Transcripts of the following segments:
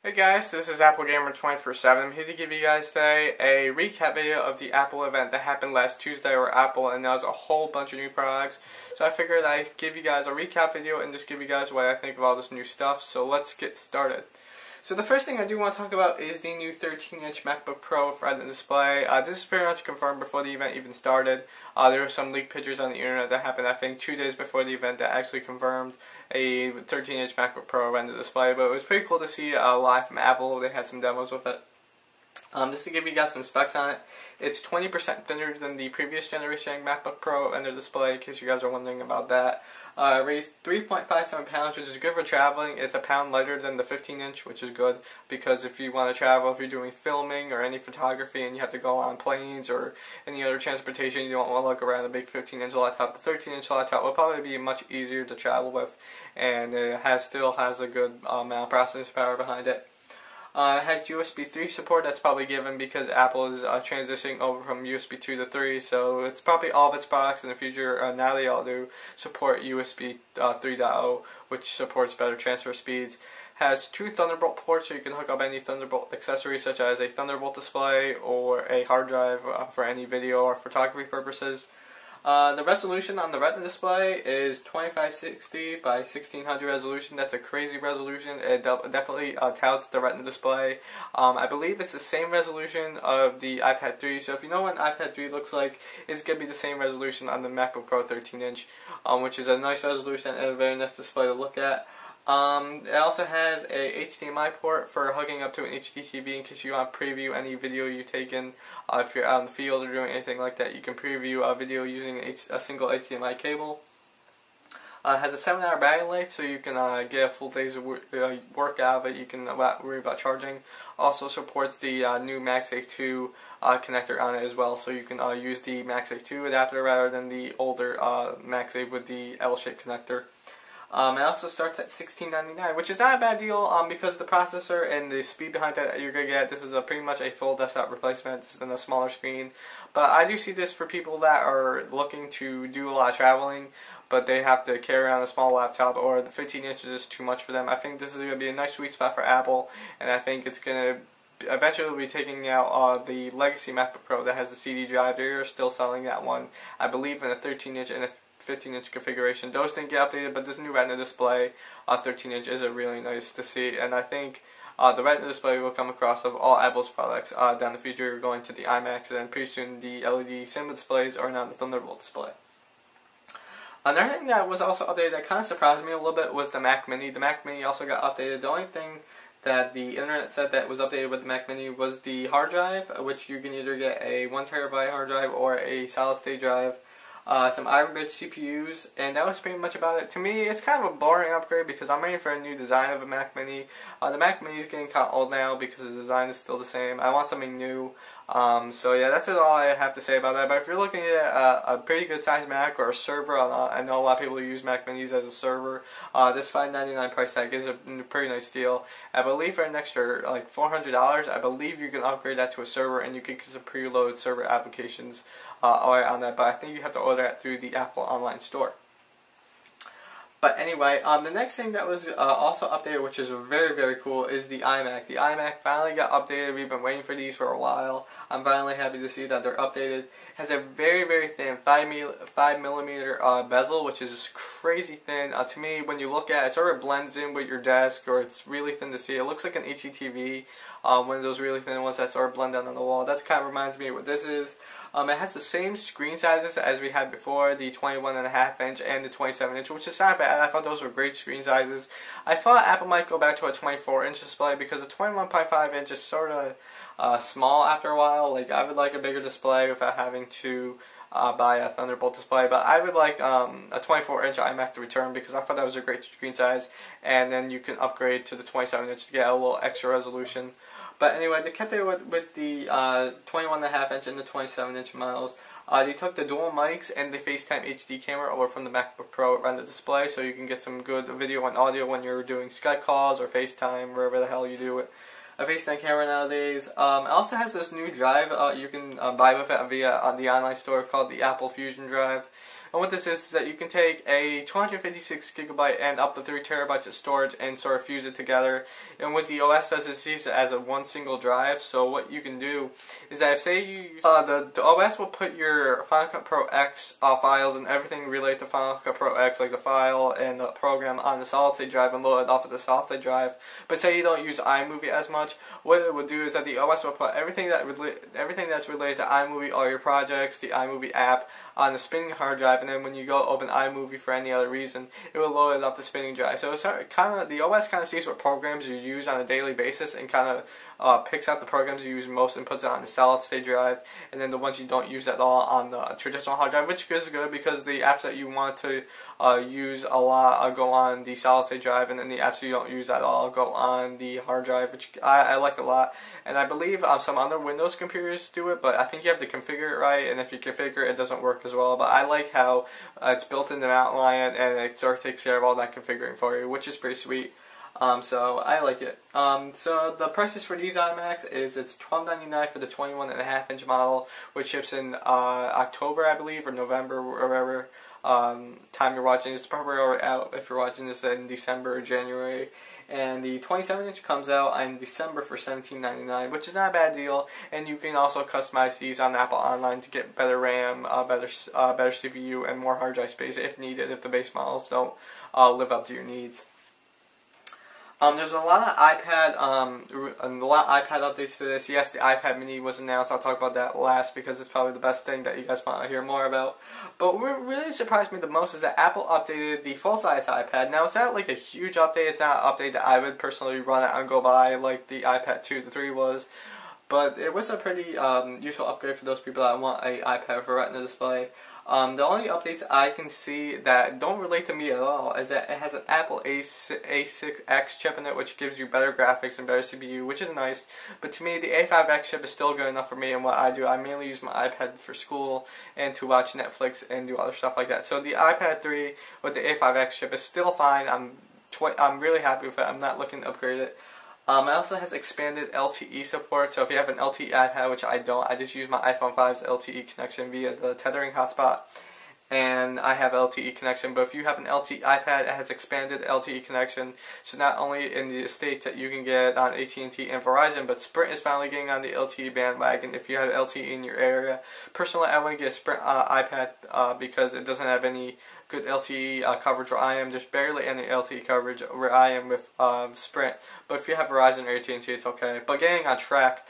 Hey guys, this is Apple Gamer 24/7. I'm here to give you guys today a recap video of the Apple event that happened last Tuesday where Apple announced a whole bunch of new products. So I figured I'd give you guys a recap video and just give you guys what I think of all this new stuff. So let's get started. So the first thing I do want to talk about is the new 13-inch MacBook Pro with Retina display. This is pretty much confirmed before the event even started. There were some leaked pictures on the internet that happened, I think, 2 days before the event that actually confirmed a 13-inch MacBook Pro Retina display. But it was pretty cool to see live from Apple. They had some demos with it. Just to give you guys some specs on it, it's 20% thinner than the previous generation MacBook Pro Retina display, in case you guys are wondering about that. It weighs 3.57 pounds, which is good for traveling. It's a pound lighter than the 15-inch, which is good because if you want to travel, if you're doing filming or any photography and you have to go on planes or any other transportation, you don't want to look around a big 15-inch laptop. The 13-inch laptop will probably be much easier to travel with, and it still has a good amount of processing power behind it. It has USB 3 support. That's probably given because Apple is transitioning over from USB 2 to 3, so it's probably all of its products in the future, now they all do, support USB 3.0, which supports better transfer speeds. Has 2 Thunderbolt ports, so you can hook up any Thunderbolt accessories such as a Thunderbolt display or a hard drive for any video or photography purposes. The resolution on the Retina display is 2560 by 1600 resolution. That's a crazy resolution. It definitely touts the Retina display. I believe it's the same resolution of the iPad 3. So if you know what an iPad 3 looks like, it's going to be the same resolution on the MacBook Pro 13-inch, which is a nice resolution and a very nice display to look at. It also has a HDMI port for hooking up to an HD TV in case you want to preview any video you've taken. If you're out in the field or doing anything like that, you can preview a video using a single HDMI cable. It has a 7-hour battery life, so you can get a full day's work out of it. You can worry about charging. Also supports the new MagSafe 2 connector on it as well, so you can use the MagSafe 2 adapter rather than the older MagSafe with the L-shaped connector. It also starts at $16.99, which is not a bad deal because the processor and the speed behind that you're going to get, this is pretty much a full desktop replacement, just in a smaller screen. But I do see this for people that are looking to do a lot of traveling, but they have to carry around a small laptop, or the 15 inches is too much for them. I think this is going to be a nice sweet spot for Apple, and I think it's going to eventually be taking out the legacy MacBook Pro that has the CD drive. They're still selling that one, I believe, in a 13-inch and a 15-inch configuration. Those didn't get updated, but this new Retina display, 13-inch, is really nice to see, and I think the Retina display will come across of all Apple's products down the future, going to the iMacs, and then pretty soon the LED cinema displays or now the Thunderbolt display. Another thing that was also updated that kind of surprised me a little bit was the Mac Mini. The Mac Mini also got updated. The only thing that the internet said that was updated with the Mac Mini was the hard drive, which you can either get a 1TB hard drive or a solid state drive. Some Iron Bridge CPUs, and that was pretty much about it. To me, it's kind of a boring upgrade because I'm waiting for a new design of a Mac Mini. The Mac Mini is getting kind of old now because the design is still the same. I want something new. So yeah, that's all I have to say about that. But if you're looking at a pretty good sized Mac or a server, I know a lot of people use Mac Minis as a server. This $599 price tag is a pretty nice deal. I believe for an extra like $400, I believe you can upgrade that to a server and you can get some preloaded server applications on that. But I think you have to order that through the Apple online store. But anyway, the next thing that was also updated, which is very, very cool, is the iMac. The iMac finally got updated. We've been waiting for these for a while. I'm finally happy to see that they're updated. It has a very, very thin 5mm bezel, which is crazy thin. To me, when you look at it, it sort of blends in with your desk, or it's really thin to see. It looks like an HDTV, one of those really thin ones that sort of blend down on the wall. That kind of reminds me of what this is. It has the same screen sizes as we had before, the 21.5-inch and the 27-inch, which is not bad. I thought those were great screen sizes. I thought Apple might go back to a 24-inch display because the 21.5-inch is sort of small after a while. Like, I would like a bigger display without having to buy a Thunderbolt display, but I would like a 24-inch iMac to return because I thought that was a great screen size, and then you can upgrade to the 27-inch to get a little extra resolution. But anyway, they kept it with the 21.5-inch and the 27-inch models. They took the dual mics and the FaceTime HD camera over from the MacBook Pro around the display, so you can get some good video and audio when you're doing Skype calls or FaceTime, wherever the hell you do it. a FaceTime camera nowadays. It also has this new drive you can buy with it via the online store called the Apple Fusion Drive. And what this is that you can take a 256GB and up to 3TB of storage and sort of fuse it together. And what the OS does is sees it as a one single drive. So what you can do is that if say you the OS will put your Final Cut Pro X files and everything related to Final Cut Pro X, like the file and the program, on the solid state drive and load it off of the solid state drive. But say you don't use iMovie as much, what it will do is that the OS will put everything that's related to iMovie, all your projects, the iMovie app, on the spinning hard drive, and then when you go open iMovie for any other reason, it will load it off the spinning drive. So it's kind of, the OS kind of sees what programs you use on a daily basis and kind of picks out the programs you use most and puts it on the solid state drive, and then the ones you don't use at all on the traditional hard drive, which is good because the apps that you want to use a lot go on the solid state drive, and then the apps you don't use at all go on the hard drive, which I like a lot. And I believe some other Windows computers do it, but I think you have to configure it right, and if you configure it, it doesn't work as well. But I like how it's built into Mountain Lion, and it sort of takes care of all that configuring for you, which is pretty sweet. So I like it. So the prices for these iMacs is it's $12.99 for the 21.5-inch model, which ships in October, I believe, or November, or wherever time you're watching this. It's probably already out if you're watching this in December or January. And the 27-inch comes out in December for $17.99, which is not a bad deal. And you can also customize these on Apple Online to get better RAM, better CPU, and more hard drive space if needed, if the base models don't live up to your needs. There's a lot of iPad updates to this. Yes, the iPad Mini was announced. I'll talk about that last because it's probably the best thing that you guys want to hear more about. But what really surprised me the most is that Apple updated the full-size iPad. Now, it's not like a huge update. It's not an update that I would personally run out and go buy like the iPad 2 to 3 was. But it was a pretty useful upgrade for those people that want an iPad with a Retina display. The only updates I can see that don't relate to me at all is that it has an Apple A6X chip in it, which gives you better graphics and better CPU, which is nice. But to me, the A5X chip is still good enough for me and what I do. I mainly use my iPad for school and to watch Netflix and do other stuff like that. So the iPad 3 with the A5X chip is still fine. I'm really happy with it. I'm not looking to upgrade it. It also has expanded LTE support, so if you have an LTE iPad, which I don't, I just use my iPhone 5's LTE connection via the tethering hotspot, and I have LTE connection. But if you have an LTE iPad, it has expanded LTE connection, so not only in the states that you can get on AT&T and Verizon, but Sprint is finally getting on the LTE bandwagon if you have LTE in your area. Personally, I wouldn't get a Sprint iPad because it doesn't have any good LTE coverage where I am. There's barely any LTE coverage where I am with Sprint, but if you have Verizon or AT&T, it's okay. But getting on track,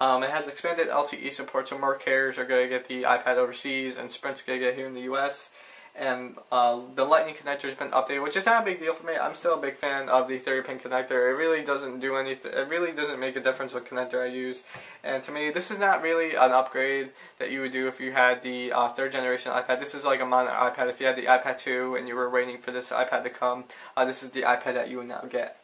it has expanded LTE support, so more carriers are going to get the iPad overseas, and Sprint's going to get here in the US. And the Lightning connector has been updated, which is not a big deal for me. I'm still a big fan of the 30-pin connector. It really doesn't do anything. It really doesn't make a difference what connector I use. And to me, this is not really an upgrade that you would do if you had the third generation iPad. This is like a modern iPad. If you had the iPad 2 and you were waiting for this iPad to come, this is the iPad that you would now get.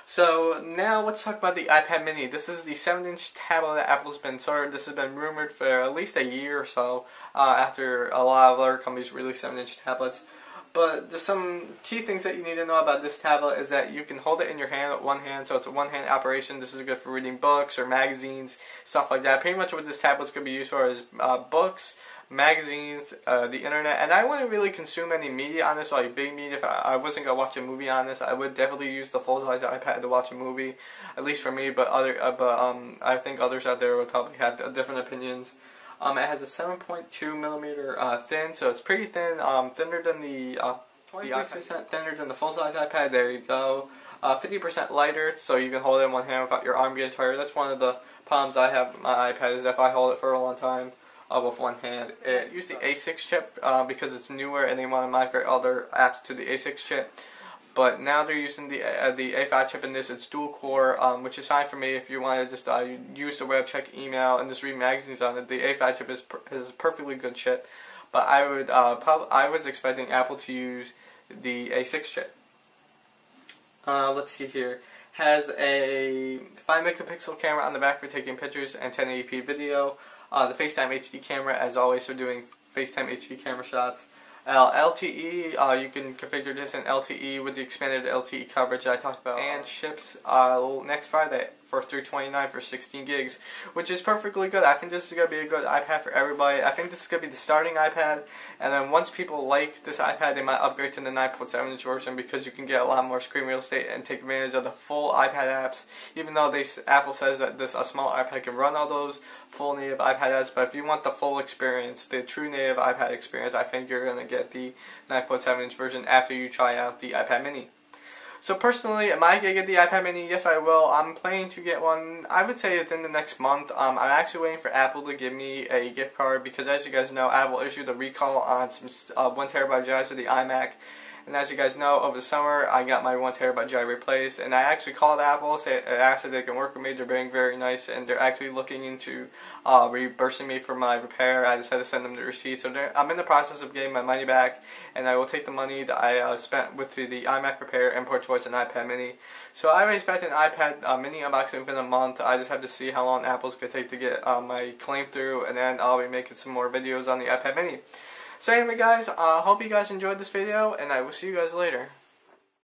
So now let's talk about the iPad Mini. This is the 7-inch tablet that Apple's been this has been rumored for at least a year or so after a lot of other companies release 7-inch tablets. But there's some key things that you need to know about this tablet is that you can hold it in your hand with one hand, so it's a one-hand operation. This is good for reading books or magazines, stuff like that. Pretty much what this tablet's going to be used for is books, magazines, the internet, and I wouldn't really consume any media on this, like big media. If I wasn't going to watch a movie on this, I would definitely use the full-size iPad to watch a movie, at least for me, but I think others out there would probably have different opinions. It has a 7.2 millimeter thin, so it's pretty thin, thinner than the 20% thinner than the full-size iPad. There you go. 50% lighter, so you can hold it in one hand without your arm getting tired. That's one of the problems I have with my iPad, is if I hold it for a long time with one hand. It used the A6 chip because it's newer and they want to migrate all their apps to the A6 chip. But now they're using the A5 chip in this. It's dual core, which is fine for me if you want to just use the web, check email, and just read magazines on it. The A5 chip is a perfectly good chip. But I was expecting Apple to use the A6 chip. Let's see here. Has a 5-megapixel camera on the back for taking pictures and 1080p video. The FaceTime HD camera, as always, for doing FaceTime HD camera shots. LTE, you can configure this in LTE with the expanded LTE coverage that I talked about, and ships next Friday for $329 for 16 gigs, which is perfectly good. I think this is going to be a good iPad for everybody. I think this is going to be the starting iPad, and then once people like this iPad, they might upgrade to the 9.7-inch version because you can get a lot more screen real estate and take advantage of the full iPad apps, even though Apple says that a small iPad can run all those full native iPad apps. But if you want the full experience, the true native iPad experience, I think you're going to get the 9.7-inch version after you try out the iPad mini. So personally, am I going to get the iPad mini? Yes, I will. I'm planning to get one, I would say, within the next month. I'm actually waiting for Apple to give me a gift card because, as you guys know, Apple issued a recall on some 1TB drives of the iMac. And as you guys know, over the summer, I got my 1TB drive replaced, and I actually called Apple, asked if they can work with me. They're being very nice, and they're actually looking into reimbursing me for my repair. I just had to send them the receipt, so I'm in the process of getting my money back, and I will take the money that I spent with the iMac repair and put towards an iPad mini. So I expect an iPad mini unboxing within a month. I just have to see how long Apple's going to take to get my claim through, and then I'll be making some more videos on the iPad mini. So anyway guys, hope you guys enjoyed this video, and I will see you guys later.